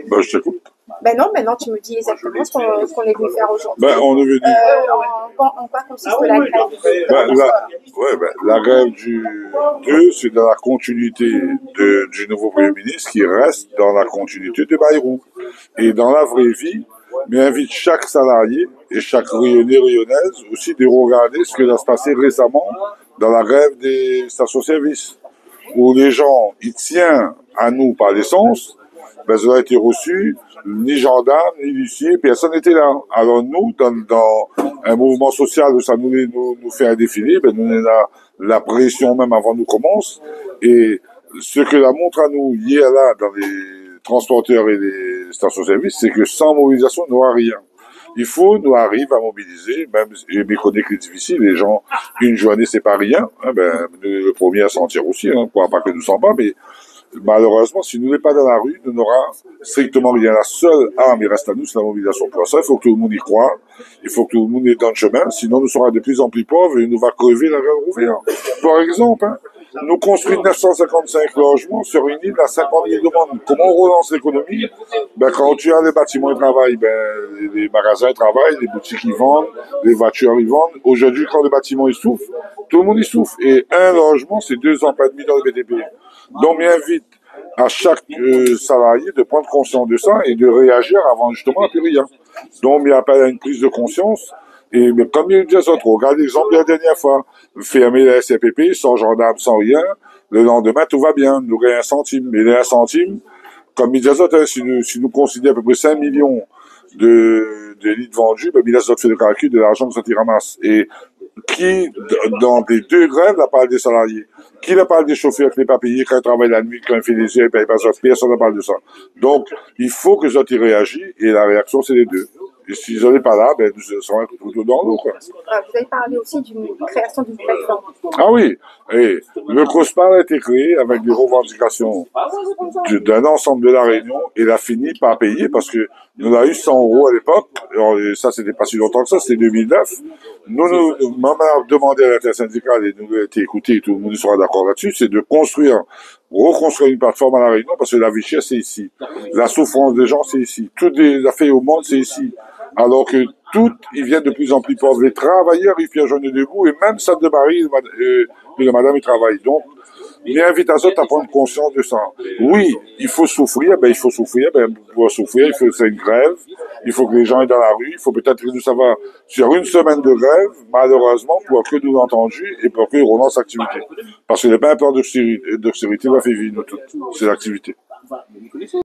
Ben, je t'écoute. Ben non, maintenant tu me dis exactement ce qu'on est venu faire aujourd'hui. Ben, on est venu. En quoi consiste la grève Ben, ouais, ben, la grève du 2, c'est dans la continuité du nouveau Premier ministre qui reste dans la continuité de Bayrou. Et dans la vraie vie, mais invite chaque salarié et chaque rayonnais, rayonnaise aussi de regarder ce qui va se passer récemment dans la grève des stations-service, où les gens, ils tiennent à nous par l'essence, ben, ça a été reçu, ni gendarme, ni huissier, personne n'était là. Alors nous, dans un mouvement social où ça nous fait un défilé, ben, nous, on a la pression même avant nous commence, et ce que la montre à nous hier là, dans les transporteurs et les stations-service, c'est que sans mobilisation, nous n'aura rien. Il faut, nous arrive à mobiliser, même, je méconnais que c'est difficile, les gens, une journée, c'est pas rien, hein, ben, nous, le premier à sentir aussi, hein, pas que nous sens pas, mais malheureusement, si nous n'est pas dans la rue, nous n'aura strictement rien. La seule arme, il reste à nous, c'est la mobilisation. Pour ça, il faut que tout le monde y croit. Il faut que tout le monde est dans le chemin. Sinon, nous serons de plus en plus pauvres et nous va crever la gueule ouverte. Par exemple, hein, nous construisons 955 logements sur une île à 50 000 demandes. Comment on relance l'économie? Ben, quand tu as les bâtiments qui travaillent, ben, les magasins travaillent, les boutiques y vendent, les voitures y vendent. Aujourd'hui, quand le bâtiment il souffre, tout le monde y souffre. Et un logement, c'est 2 ans pas demi dans le BTP. Donc, j'invite à chaque salarié de prendre conscience de ça et de réagir avant justement à plus rien. Donc, il appelle à une prise de conscience. Et mais comme il y a eu des autres, regardez l'exemple de la dernière fois. Fermer la SCPP, sans gendarme, sans rien. Le lendemain, tout va bien. Nous gagnons un centime. Mais les 1 centime, comme il disait, hein, si nous considérons à peu près 5 millions de litres vendus, ben, il a fait le calcul de l'argent que ça ramasse. Et qui, dans les 2 grèves, la parle des salariés? Qui la parle des chauffeurs qui n'est pas payé quand ils travaillent la nuit, quand ils font des heures, ils paye pas ça? Personne ne parle de ça. Donc, il faut que ça réagisse, et la réaction, c'est les 2. Et s'ils n'en sont pas là, ben, nous serons un couteau dans l'eau, quoi. Vous avez parlé aussi d'une création d'une plateforme. Ah oui, et le COSPAR a été créé avec des revendications d'un ensemble de la Réunion, et il a fini par payer parce que nous avons eu 100 € à l'époque. Ça, c'était pas si longtemps que ça, c'était 2009. Maman a demandé à l'intersyndicale, et nous avons été écoutés, tout le monde sera d'accord là-dessus, c'est de reconstruire une plateforme à la Réunion, parce que la vie chère, c'est ici. La souffrance des gens, c'est ici. Toutes les affaires au monde, c'est ici. Alors que ils viennent de plus en plus pauvres. Les travailleurs, ils viennent journée debout, et même ça de Marie, de madame, ils travaillent. Donc, il invite à autres à prendre conscience de ça. Oui, il faut souffrir, ben, pour souffrir, c'est une grève. Il faut que les gens aient dans la rue. Il faut peut-être que nous, ça va sur une semaine de grève, malheureusement, pour que nous entendions et pour qu'ils relancent l'activité. Parce qu'il n'y a pas un plan d'austérité va faire vivre nous toutes. C'est l'activité.